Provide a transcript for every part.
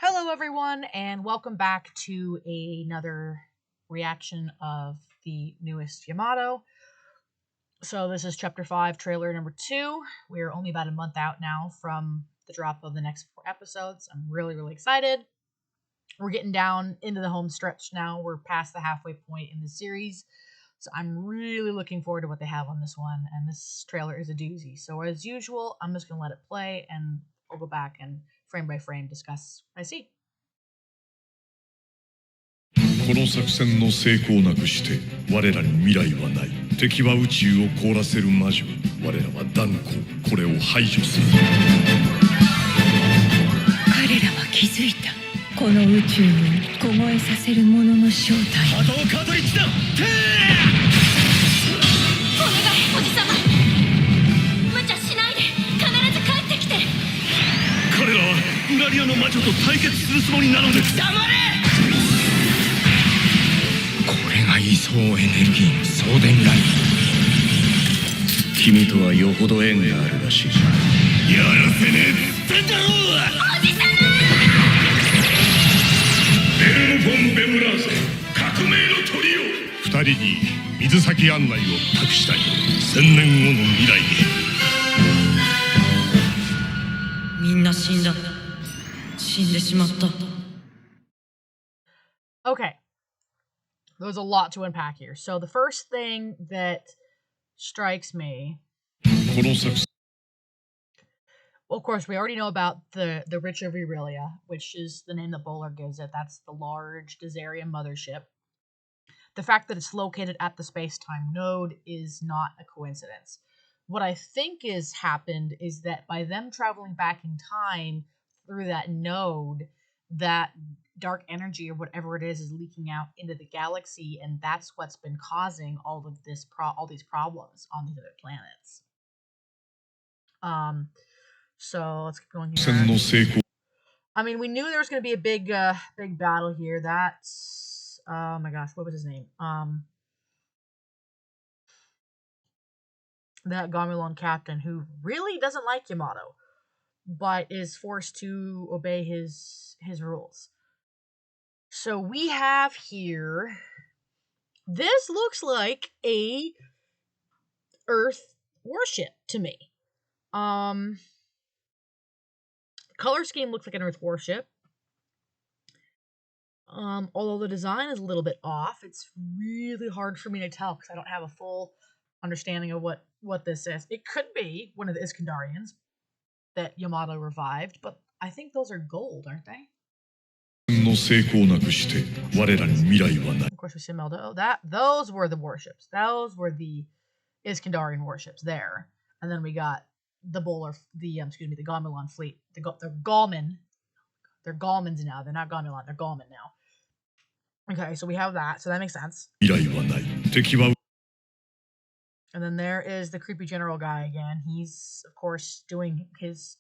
Hello, everyone, and welcome back to another reaction of the newest Yamato. So, this is Chapter 5, Trailer number 2. We're only about a month out now from the drop of the next 4 episodes. I'm really excited. We're getting down into the home stretch now. We're past the halfway point in the series. So, I'm really looking forward to what they have on this one. And this trailer is a doozy. So, as usual, I'm just going to let it play and we'll go back and frame by frame discuss what I see. この作戦の成功なくして我らに未来はない。敵は宇宙を凍らせる魔女。我らは断固これを排除する。彼らは気づいた。この宇宙を凍えさせるものの正体。あとカートリッジだ。お願い、おじさま。無茶しないで。必ず帰ってきて。彼らはウラリアの魔女と対決するつもりなのです。黙れ。これが位相エネルギーの送電ライン。君とはよほど縁があるらしい。やらせねえっつってんだろう。おじさま。ベルモ・フォン・ベムラーゼ革命のトリオ。二人に水先案内を託したい。1000年後の未来へ。みんな死んだ。死んでしまった。Okay. There's a lot to unpack here. So the first thing that strikes me, well, of course, we already know about the Rich of Aurelia, which is the name that Bowler gives it. That's the large Desarian mothership. The fact that it's located at the space-time node is not a coincidence. What I think has happened is that by them traveling back in time through that node, that dark energy or whatever it is leaking out into the galaxy, and that's what's been causing all of this all these problems on these other planets. So let's keep going here. I mean, we knew there was going to be a big battle here. That's oh my gosh, what was his name? That Gamelon captain who really doesn't like Yamato, but is forced to obey his rules. So we have here, this looks like a Earth warship to me. Color scheme looks like an Earth warship. Although the design is a little bit off, it's really hard for me to tell because I don't have a full understanding of what this is. It could be one of the Iskandarians that Yamato revived, but I think those are gold, aren't they? Of course, we see Meldo. Those were the warships. Those were the Iskandarian warships there. And then we got the Bowler, the Gamelon fleet. They're Galman. They're Galmans now. They're not Gamelon. They're Galman now. Okay, so we have that. So that makes sense. And then there is the creepy general guy again. He's, of course, doing his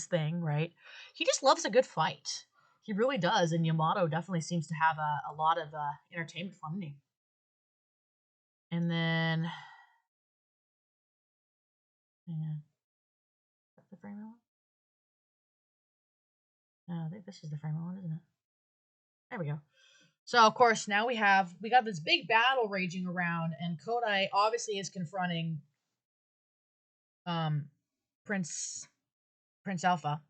thing, right? He just loves a good fight. He really does, and Yamato definitely seems to have a lot of entertainment funding. And then, yeah, is that the frame one? No, I think this is the frame one, isn't it? There we go. So of course now we got this big battle raging around, and Kodai obviously is confronting Prince Alpha.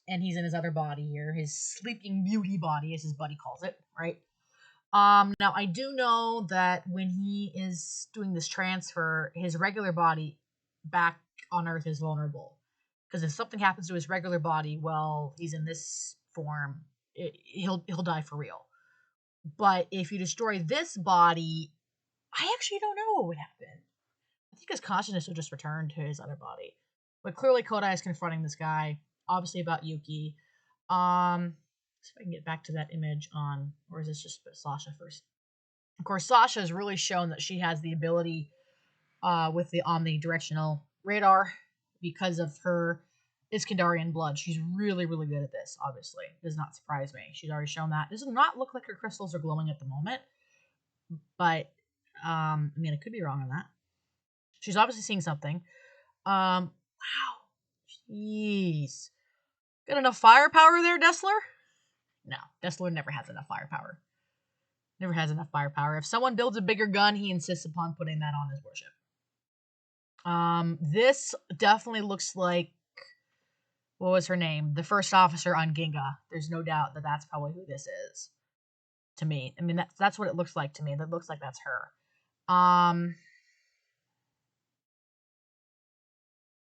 And he's in his other body here, his sleeping beauty body, as his buddy calls it, right? Now I do know that when he is doing this transfer, his regular body back on Earth is vulnerable. Because if something happens to his regular body while he's in this form, he'll die for real. But if you destroy this body, I actually don't know what would happen. I think his consciousness will just return to his other body. But clearly Kodai is confronting this guy, obviously about Yuki. See if I can get back to that image on, or is this just Sasha first? Of course, Sasha has really shown that she has the ability with the omnidirectional radar because of her Iskandarian blood. She's really good at this, obviously. Does not surprise me. She's already shown that. Does not look like her crystals are glowing at the moment, but I mean, I could be wrong on that. She's obviously seeing something. Wow. Jeez. Got enough firepower there, Dessler? No, Dessler never has enough firepower. Never has enough firepower. If someone builds a bigger gun, he insists upon putting that on his warship. This definitely looks like, what was her name? The first officer on Ginga. There's no doubt that that's probably who this is. To me. I mean, that's what it looks like to me. That looks like that's her.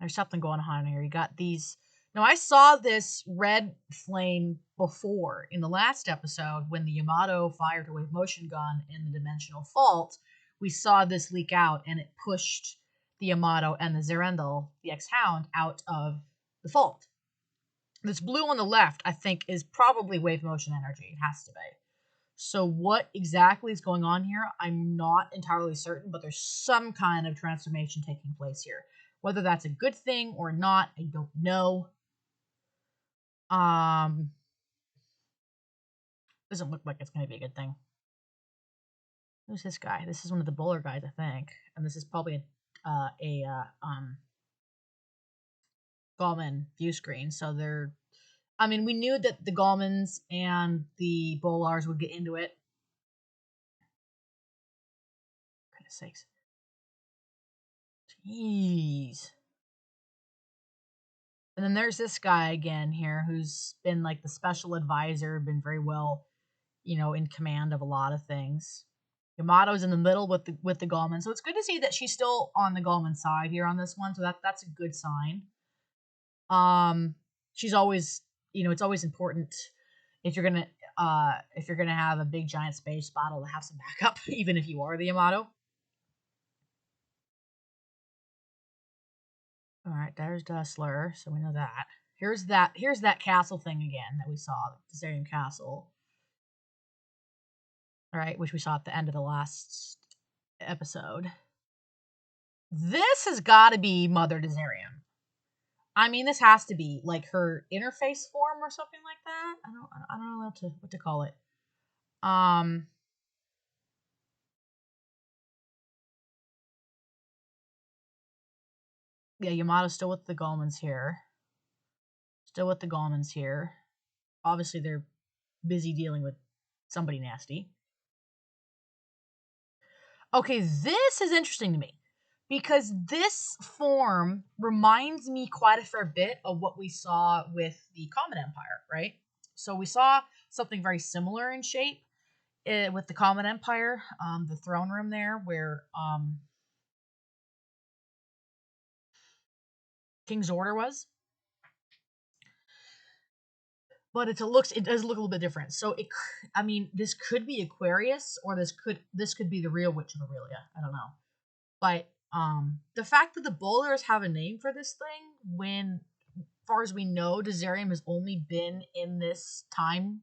There's something going on here. You got these. Now, I saw this red flame before in the last episode when the Yamato fired a wave motion gun in the dimensional fault. We saw this leak out, and it pushed the Yamato and the Zerendel, the X-Hound, out of the fault. This blue on the left, I think, is probably wave motion energy. It has to be. So what exactly is going on here, I'm not entirely certain, but there's some kind of transformation taking place here. Whether that's a good thing or not, I don't know. Doesn't look like it's going to be a good thing. Who's this guy? This is one of the bowler guys, I think. And this is probably a Gallman view screen. So they're... I mean, we knew that the Gallmans and the Bolars would get into it. For goodness sakes. Jeez. And then there's this guy again here who's been like the special advisor, been very well, in command of a lot of things. Yamato's in the middle with the Gallman. So it's good to see that she's still on the Gallman side here on this one. So that's a good sign. She's always, it's always important if you're gonna have a big giant space battle to have some backup, even if you are the Yamato. All right, there's Dessler, so we know that. Here's that castle thing again that we saw, the Zarian Castle. All right, which we saw at the end of the last episode. This has got to be Mother Dezarian. I mean, this has to be like her interface form or something like that. I don't know what to call it. Yeah, Yamato's still with the Gallmans here. Obviously, they're busy dealing with somebody nasty. Okay, this is interesting to me because this form reminds me quite a fair bit of what we saw with the Common Empire, right? So we saw something very similar in shape with the Common Empire, the throne room there, where King's Order was. But it does look a little bit different. So this could be Aquarius, or this could be the real Witch of Aurelia. I don't know. But the fact that the bowlers have a name for this thing, when, as far as we know, Dezarium has only been in this time,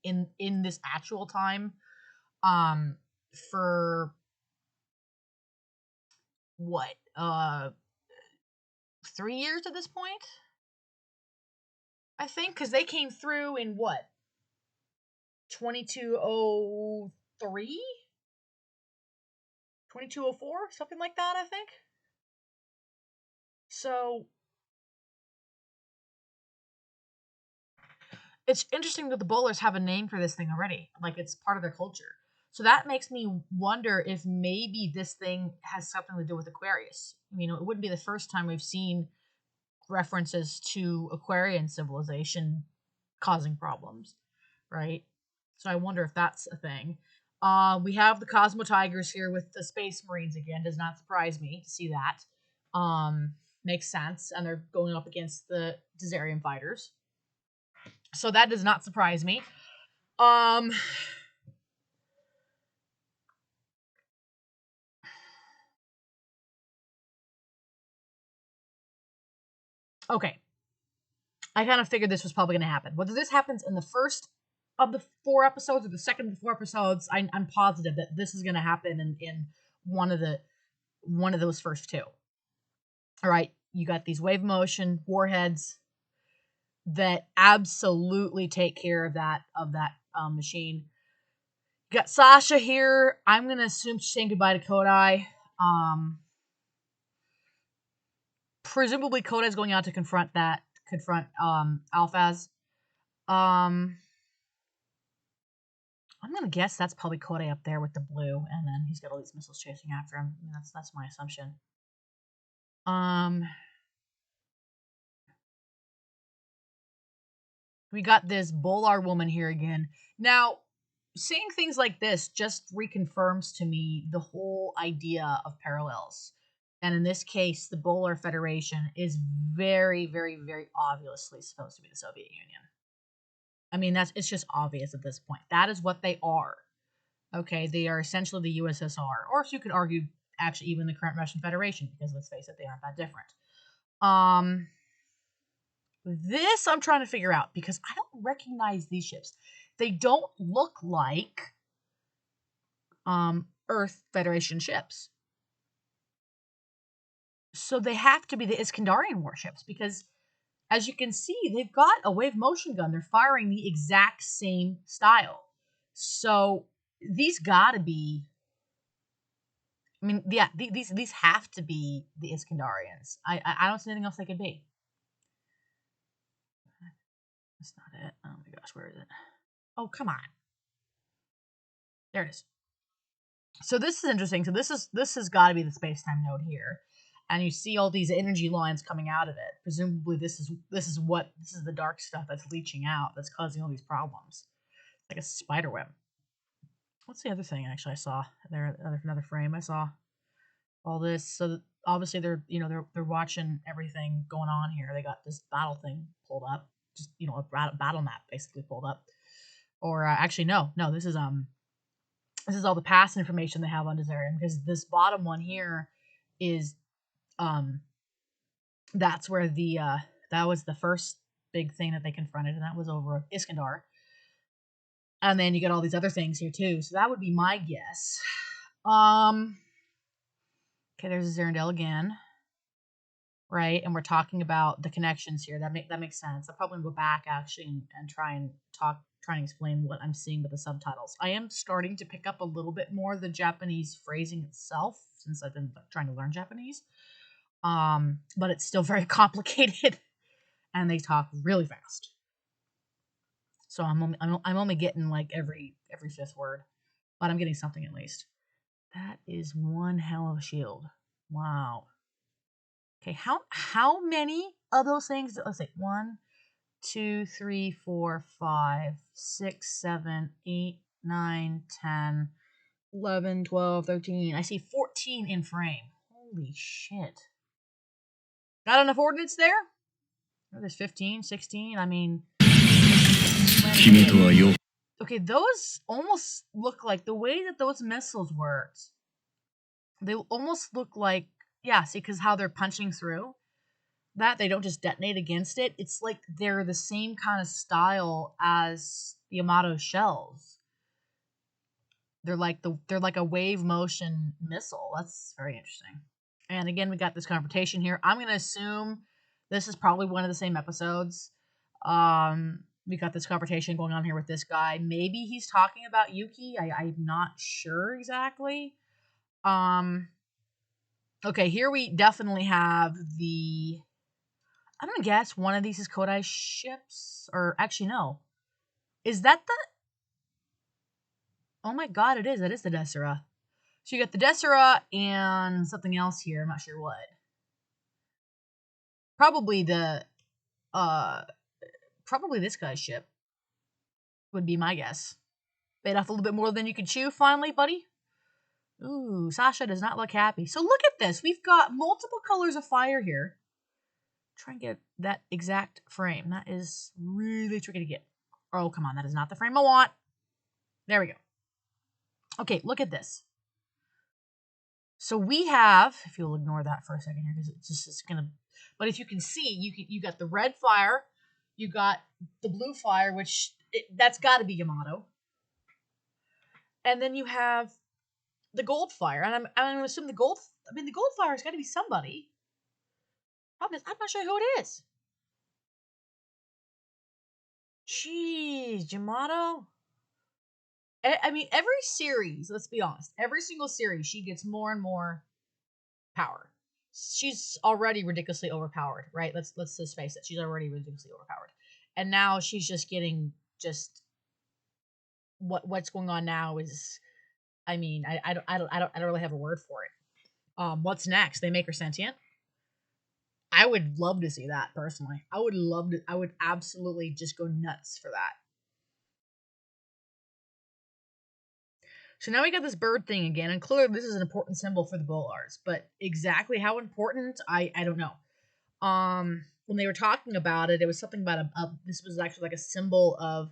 in this actual time, for what, 3 years at this point? I think, because they came through in what? 2203? 2204? Something like that, I think. So, it's interesting that the bowlers have a name for this thing already. Like, it's part of their culture. So that makes me wonder if maybe this thing has something to do with Aquarius. It wouldn't be the first time we've seen references to Aquarian civilization causing problems, right? So I wonder if that's a thing. We have the Cosmo Tigers here with the Space Marines again. Does not surprise me to see that. Makes sense. And they're going up against the Dezarian fighters. So that does not surprise me. Okay. I kind of figured this was probably going to happen. Whether this happens in the first of the 4 episodes or the second of the 4 episodes, I'm positive that this is going to happen in one of those first 2. All right, you got these wave motion warheads that absolutely take care of that machine. You got Sasha here. I'm going to assume she's saying goodbye to Kodai. Presumably Kodai's going out to confront that confront Alphaz. I'm gonna guess that's probably Kodai up there with the blue, and then he's got all these missiles chasing after him. I mean, that's my assumption. We got this Bolar woman here again. Now, seeing things like this just reconfirms to me the whole idea of parallels. And in this case, the Bolar Federation is very, very, very obviously supposed to be the Soviet Union. I mean, it's just obvious at this point. That is what they are. Okay, they are essentially the USSR, or so you could argue, actually, even the current Russian Federation, because let's face it, they aren't that different. This I'm trying to figure out because I don't recognize these ships. They don't look like Earth Federation ships. So they have to be the Iskandarian warships because, as you can see, they've got a wave motion gun. They're firing the exact same style. So these gotta be. I mean, yeah, these have to be the Iskandarians. I don't see anything else they could be. That's not it. Oh my gosh, where is it? Oh, come on. There it is. So this is interesting. So this has got to be the space-time node here. And you see all these energy lines coming out of it. Presumably this is the dark stuff that's leaching out that's causing all these problems. Like a spider web. What's the other thing actually I saw? There another frame I saw all this. So obviously they're watching everything going on here. They got this battle thing pulled up. Just a battle map basically pulled up. Or actually no, this is all the past information they have on Desarium, because this bottom one here is that's where the that was the first big thing that they confronted, and that was over Iskandar. And then you get all these other things here too. So that would be my guess. Okay, there's Zarindel again. Right, and we're talking about the connections here. That makes sense. I'll probably go back actually and try and explain what I'm seeing with the subtitles. I am starting to pick up a little bit more the Japanese phrasing itself since I've been trying to learn Japanese. But it's still very complicated, and they talk really fast. So I'm only getting like every fifth word, but I'm getting something at least. That is one hell of a shield. Wow. Okay, how many of those things? Let's say 1, 2, 3, 4, 5, 6, 7, 8, 9, 10, 11, 12, 13. I see 14 in frame. Holy shit. Got enough ordnance there? Oh, there's 15, 16. I mean. Okay, those almost look like the way that those missiles worked. They almost look like, yeah, see, because how they're punching through. That they don't just detonate against it. It's like they're the same kind of style as the Yamato shells. They're like a wave motion missile. That's very interesting. And again, we got this confrontation here. I'm gonna assume this is probably one of the same episodes. We got this confrontation going on here with this guy. Maybe he's talking about Yuki. I'm not sure exactly. Okay, here we definitely have the. I'm gonna guess one of these is Kodai's ships, or actually no. Is that the? Oh my god, it is. That is the Desera. So you got the Desera and something else here. I'm not sure what. Probably probably this guy's ship would be my guess. Bit off a little bit more than you could chew, finally, buddy. Ooh, Sasha does not look happy. So look at this. We've got multiple colors of fire here. Try and get that exact frame. That is really tricky to get. Oh, come on. That is not the frame I want. There we go. Okay, look at this. So we have, if you'll ignore that for a second here, because it's just going to, but if you can see, you got the red fire, you got the blue fire, which, that's got to be Yamato. And then you have the gold fire, and I'm going to assume the gold fire has got to be somebody. Problem is, I'm not sure who it is. Jeez, Yamato. I mean, every series, let's be honest, every single series, she gets more and more power. she's already ridiculously overpowered, right? Let's just face it. She's already ridiculously overpowered. And now she's just getting just what's going on now is, I mean, I don't really have a word for it. What's next? They make her sentient. I would love to see that personally. I would absolutely just go nuts for that. So now we got this bird thing again, and clearly this is an important symbol for the Bolars, but exactly how important, I don't know. When they were talking about it, it was something about this was actually like a symbol of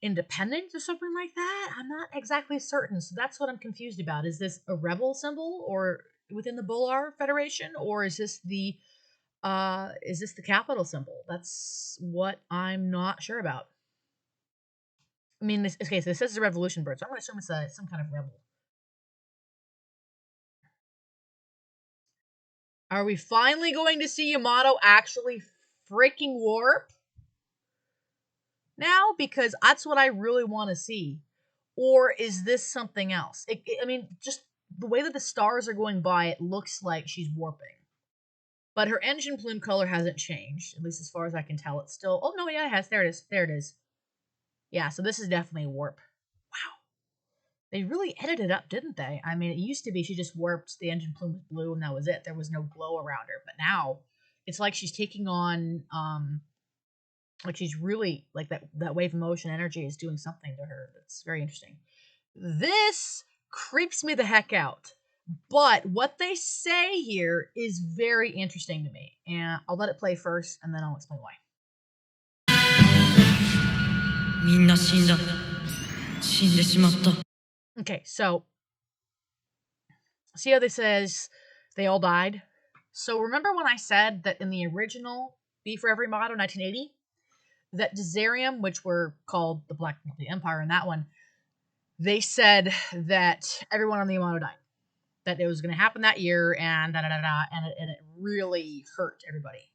independence or something like that. I'm not exactly certain, so that's what I'm confused about. Is this a rebel symbol or within the Bolar Federation, or is this the capital symbol? That's what I'm not sure about. I mean, this okay, so this is a revolution bird, so I'm gonna assume it's some kind of rebel. Are we finally going to see Yamato actually freaking warp now? Because that's what I really want to see. Or is this something else? I mean, just the way that the stars are going by, it looks like she's warping. But her engine plume color hasn't changed, at least as far as I can tell. It's still... Oh, no, yeah, it has. There it is. There it is. Yeah, so this is definitely a warp. Wow. They really edited it up, didn't they? I mean, it used to be she just warped, the engine plume was blue, and that was it. There was no glow around her. But now, it's like she's taking on, like she's really, like that wave of motion energy is doing something to her. That's very interesting. This creeps me the heck out. But what they say here is very interesting to me. And I'll let it play first, and then I'll explain why. Okay, so see how this says they all died? So remember when I said that in the original Be For Every Motto 1980, that Desarium, which were called the Black the Empire in that one, they said that everyone on the Yamato died. That it was going to happen that year, and da-da-da-da, and it really hurt everybody,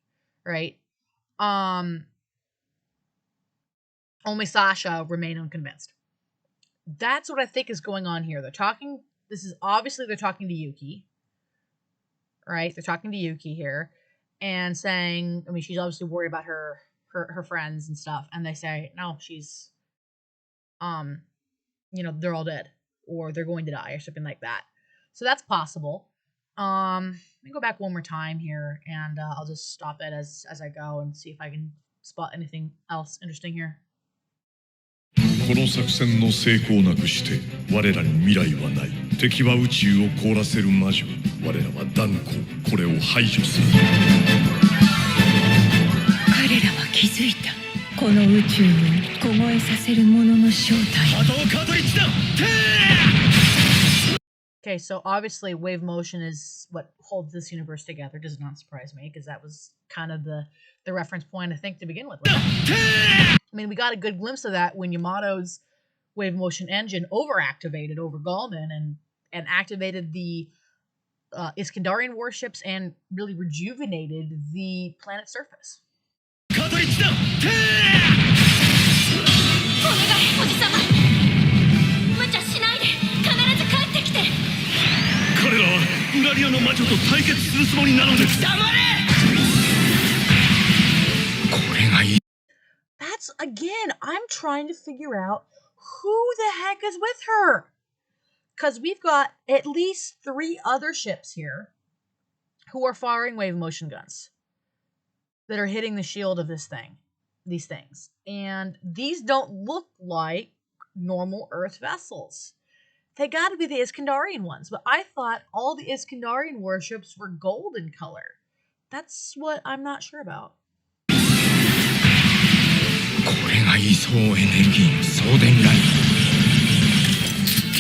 right? Only Sasha remained unconvinced. That's what I think is going on here. They're talking to Yuki, right? They're talking to Yuki here and saying, I mean, she's obviously worried about her friends and stuff, and they say, no, she's, they're all dead, or they're going to die, or something like that. So that's possible. Let me go back one more time here, and I'll just stop it as I go and see if I can spot anything else interesting here. この作戦の成功なくして我らに未来はない。敵は宇宙を凍らせる魔女。我らは断固これを排除する。彼らは気づいた。この宇宙を凍えさせるものの正体。波動カートリッジだ。Okay, so obviously wave motion is what holds this universe together. Does not surprise me, because that was kind of the reference point, I think, to begin with. Right? I mean, we got a good glimpse of that when Yamato's wave motion engine overactivated over Gallman and activated the Iskandarian warships and really rejuvenated the planet's surface. 彼らはウラリアの魔女と対決するつもりなのです。黙れ！これがいい。 That's, again, I'm trying to figure out who the heck is with her. Because we've got at least 3 other ships here who are firing wave motion guns that are hitting the shield of these things. And these don't look like normal Earth vessels. They got to be the Iskandarian ones, but I thought all the Iskandarian warships were gold in color. That's what I'm not sure about. これが位相エネルギーの送電ライン。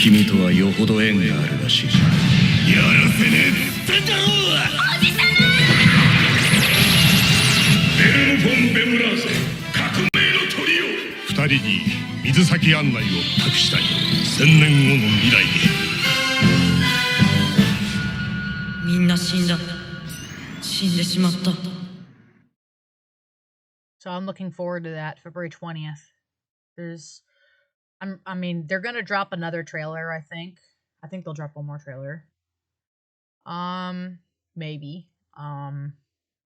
君とはよほど縁があるらしい。やらせねえっつってんだろう。おじさま。ベルム・フォン・ベムラーゼ、革命のトリオ。2人に水先案内を託したい。1000年後の未来へ。みんな死んだ。死んでしまった。 So I'm looking forward to that, February 20th. I mean, they're gonna drop another trailer, I think. I think they'll drop one more trailer. Maybe.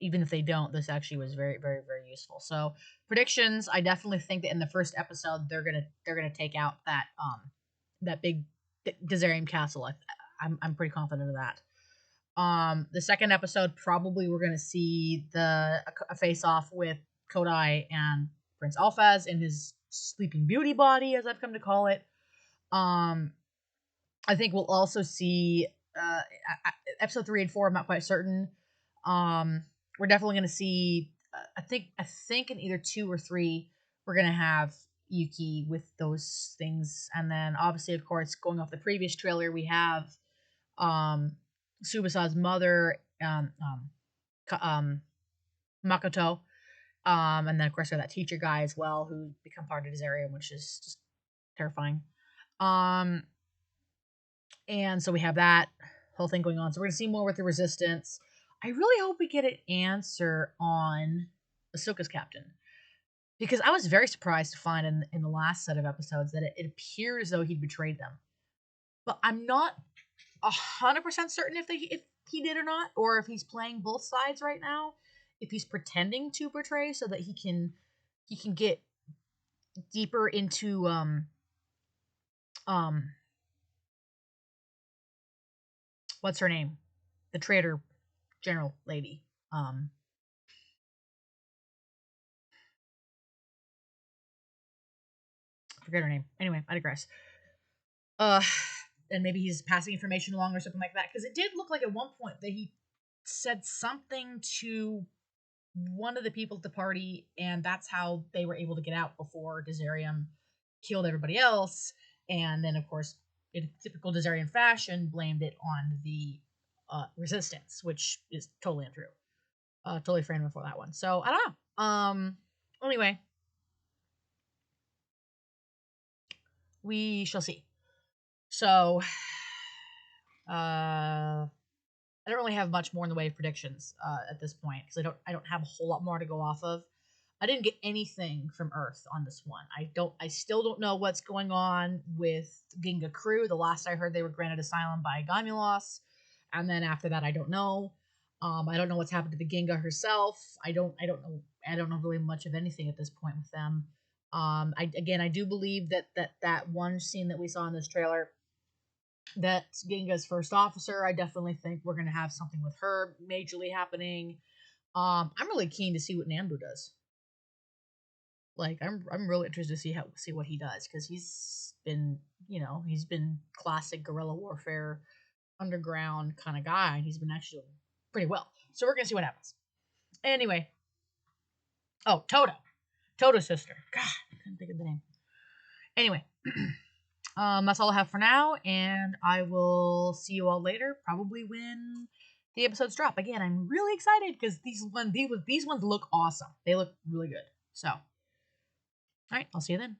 Even if they don't, this actually was very, very, very useful. So predictions, I definitely think that in the first episode they're gonna take out that big Desarium castle. I'm pretty confident of that. The second episode, probably we're gonna see a face off with Kodai and Prince Alphaz in his Sleeping Beauty body, as I've come to call it. Um, I think we'll also see episode 3 and 4. I'm not quite certain. We're definitely gonna see. I think in either 2 or 3, we're gonna have Yuki with those things, and then obviously, of course, going off the previous trailer, we have um Subasa's mother, Makoto, and then of course we have that teacher guy as well who become part of his area, which is just terrifying. Um, and so we have that whole thing going on. So we're gonna see more with the Resistance. I really hope we get an answer on Ahsoka's captain, because I was very surprised to find in the last set of episodes that it appears as though he'd betrayed them, but I'm not 100% certain if he did or not, or if he's playing both sides right now. If he's pretending to betray so that he can get deeper into um what's her name, the traitor general lady, forget her name. Anyway, I digress. Uh, and maybe he's passing information along or something like that, because it did look like at one point that he said something to one of the people at the party, and that's how they were able to get out before Desarium killed everybody else. And then, of course, in typical Desarian fashion, blamed it on the Resistance, which is totally untrue. Totally framed for that one. So I don't know. Anyway, we shall see. So, I don't really have much more in the way of predictions at this point, because I don't have a whole lot more to go off of. I didn't get anything from Earth on this one. I still don't know what's going on with Ginga crew. The last I heard, they were granted asylum by Gamulos, and then after that, I don't know. I don't know what's happened to the Ginga herself. I don't know. I don't know really much of anything at this point with them. I do believe that one scene that we saw in this trailer, that's Ginga's first officer. I definitely think we're gonna have something with her majorly happening. I'm really keen to see what Nambu does. Like, I'm really interested to see what he does, because he's been classic guerrilla warfare, underground kind of guy, and he's been actually doing pretty well. So we're gonna see what happens. Anyway, oh, Toto's sister. God, I couldn't think of the name. Anyway, that's all I have for now, and I will see you all later, probably when the episodes drop. Again, I'm really excited because these ones look awesome. They look really good. So, all right, I'll see you then.